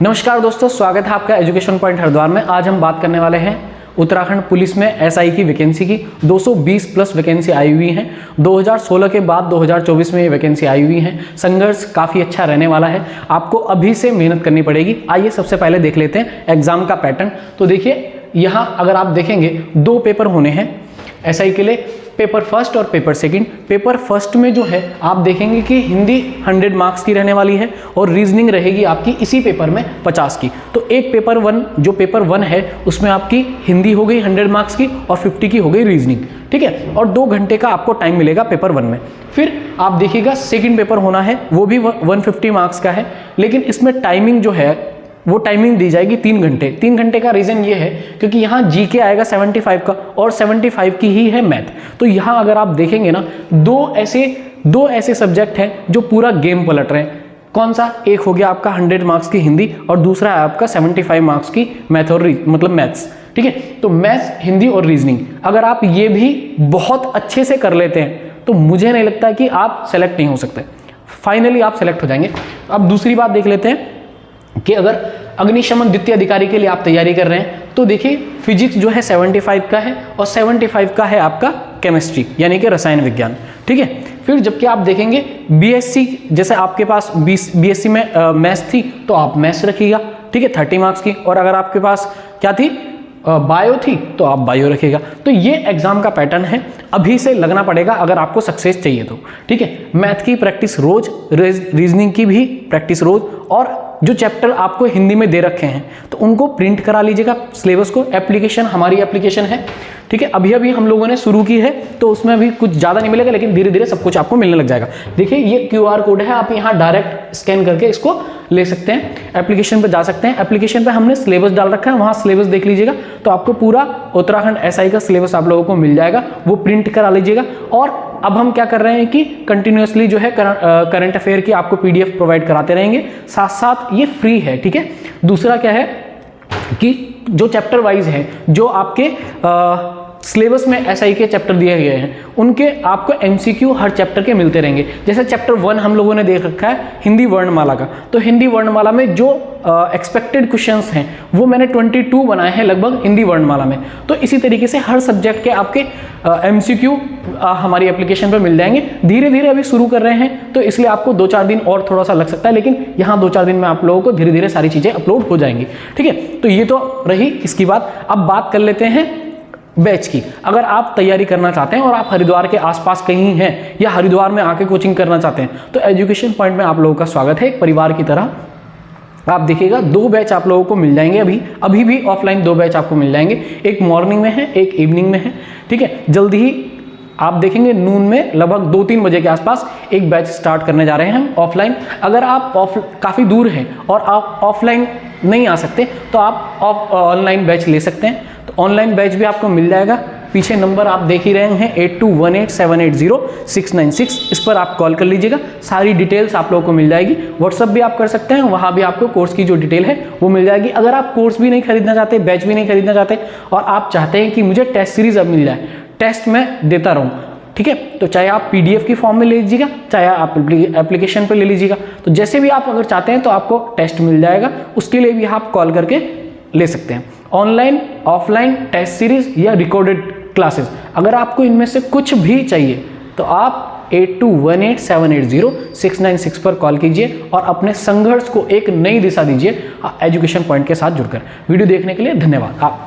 नमस्कार दोस्तों, स्वागत है आपका एजुकेशन पॉइंट हरिद्वार में। आज हम बात करने वाले हैं उत्तराखंड पुलिस में एसआई की वैकेंसी की। 220 प्लस वैकेंसी आई हुई हैं। 2016 के बाद 2024 में ये वैकेंसी आई हुई हैं। संघर्ष काफ़ी अच्छा रहने वाला है, आपको अभी से मेहनत करनी पड़ेगी। आइए सबसे पहले देख लेते हैं एग्जाम का पैटर्न। तो देखिए यहाँ अगर आप देखेंगे 2 पेपर होने हैं एसआई के लिए, पेपर फर्स्ट और पेपर सेकंड। पेपर फर्स्ट में जो है आप देखेंगे कि हिंदी 100 मार्क्स की रहने वाली है और रीजनिंग रहेगी आपकी इसी पेपर में 50 की। तो एक पेपर 1 जो पेपर 1 है उसमें आपकी हिंदी हो गई 100 मार्क्स की और 50 की हो गई रीजनिंग, ठीक है। और 2 घंटे का आपको टाइम मिलेगा पेपर 1 में। फिर आप देखिएगा सेकेंड पेपर होना है, वो भी 150 मार्क्स का है, लेकिन इसमें टाइमिंग जो है वो टाइमिंग दी जाएगी 3 घंटे। 3 घंटे का रीज़न ये है क्योंकि यहाँ जीके आएगा 75 का और 75 की ही है मैथ। तो यहाँ अगर आप देखेंगे ना, दो ऐसे सब्जेक्ट हैं जो पूरा गेम पलट रहे हैं। कौन सा? एक हो गया आपका 100 मार्क्स की हिंदी और दूसरा है आपका 75 मार्क्स की मैथ और मैथ्स, ठीक है। तो मैथ्स, हिंदी और रीजनिंग अगर आप ये भी बहुत अच्छे से कर लेते हैं तो मुझे नहीं लगता कि आप सेलेक्ट नहीं हो सकते। फाइनली आप सेलेक्ट हो जाएंगे। अब दूसरी बात देख लेते हैं कि अगर अग्निशमन द्वितीय अधिकारी के लिए आप तैयारी कर रहे हैं तो देखिए फिजिक्स जो है 75 का है और 75 का है आपका केमिस्ट्री यानी कि रसायन विज्ञान, ठीक है। फिर जबकि आप देखेंगे बीएससी, जैसे आपके पास बीएससी में मैथ्स थी तो आप मैथ्स रखिएगा, ठीक है, 30 मार्क्स की। और अगर आपके पास क्या थी, बायो थी, तो आप बायो रखिएगा। तो ये एग्जाम का पैटर्न है, अभी से लगना पड़ेगा अगर आपको सक्सेस चाहिए तो, ठीक है। मैथ की प्रैक्टिस रोज, रीजनिंग की भी प्रैक्टिस रोज, और जो चैप्टर आपको हिंदी में दे रखे हैं तो उनको प्रिंट करा लीजिएगा सिलेबस को। एप्लीकेशन, हमारी एप्लीकेशन है, ठीक है, अभी हम लोगों ने शुरू की है तो उसमें अभी कुछ ज़्यादा नहीं मिलेगा, लेकिन धीरे धीरे सब कुछ आपको मिलने लग जाएगा। देखिए ये QR कोड है, आप यहाँ डायरेक्ट स्कैन करके इसको ले सकते हैं, एप्लीकेशन पर जा सकते हैं। एप्लीकेशन पर हमने सिलेबस डाल रखा है, वहाँ सिलेबस देख लीजिएगा तो आपको पूरा उत्तराखंड एसआई का सिलेबस आप लोगों को मिल जाएगा, वो प्रिंट करा लीजिएगा। और अब हम क्या कर रहे हैं कि कंटिन्यूसली जो है करंट अफेयर की आपको PDF प्रोवाइड कराते रहेंगे, साथ साथ ये फ्री है, ठीक है। दूसरा क्या है कि जो चैप्टर वाइज है, जो आपके सिलेबस में एसआई के चैप्टर दिए गए हैं उनके आपको MCQ हर चैप्टर के मिलते रहेंगे। जैसे चैप्टर 1 हम लोगों ने देख रखा है हिंदी वर्णमाला का, तो हिंदी वर्णमाला में जो एक्सपेक्टेड क्वेश्चंस हैं वो मैंने 22 बनाए हैं लगभग हिंदी वर्णमाला में। तो इसी तरीके से हर सब्जेक्ट के आपके MCQ हमारी एप्लीकेशन पर मिल जाएंगे। धीरे धीरे अभी शुरू कर रहे हैं तो इसलिए आपको 2-4 दिन और थोड़ा सा लग सकता है, लेकिन यहाँ 2-4 दिन में आप लोगों को धीरे धीरे सारी चीज़ें अपलोड हो जाएंगी, ठीक है। तो ये तो रही इसकी बात। अब बात कर लेते हैं बैच की। अगर आप तैयारी करना चाहते हैं और आप हरिद्वार के आसपास कहीं हैं या हरिद्वार में आके कोचिंग करना चाहते हैं तो एजुकेशन पॉइंट में आप लोगों का स्वागत है। एक परिवार की तरह आप देखिएगा 2 बैच आप लोगों को मिल जाएंगे। अभी भी ऑफलाइन 2 बैच आपको मिल जाएंगे, एक मॉर्निंग में है, एक इवनिंग में है, ठीक है। जल्दी ही आप देखेंगे नून में लगभग 2-3 बजे के आसपास एक बैच स्टार्ट करने जा रहे हैं हम ऑफलाइन। अगर आप काफ़ी दूर हैं और आप ऑफलाइन नहीं आ सकते तो आप ऑनलाइन बैच ले सकते हैं। तो ऑनलाइन बैच भी आपको मिल जाएगा। पीछे नंबर आप देख ही रहे हैं 8218780696, इस पर आप कॉल कर लीजिएगा, सारी डिटेल्स आप लोगों को मिल जाएगी। व्हाट्सअप भी आप कर सकते हैं, वहाँ भी आपको कोर्स की जो डिटेल है वो मिल जाएगी। अगर आप कोर्स भी नहीं खरीदना चाहते, बैच भी नहीं खरीदना चाहते और आप चाहते हैं कि मुझे टेस्ट सीरीज अब मिल जाए, टेस्ट में देता रहूँ, ठीक है, तो चाहे आप PDF की फॉर्म में ले लीजिएगा, चाहे आप एप्लीकेशन पे ले लीजिएगा। तो जैसे भी आप अगर चाहते हैं तो आपको टेस्ट मिल जाएगा, उसके लिए भी आप कॉल करके ले सकते हैं। ऑनलाइन, ऑफलाइन, टेस्ट सीरीज या रिकॉर्डेड क्लासेस, अगर आपको इनमें से कुछ भी चाहिए तो आप 8218780696 पर कॉल कीजिए और अपने संघर्ष को एक नई दिशा दीजिए एजुकेशन पॉइंट के साथ जुड़कर। वीडियो देखने के लिए धन्यवाद।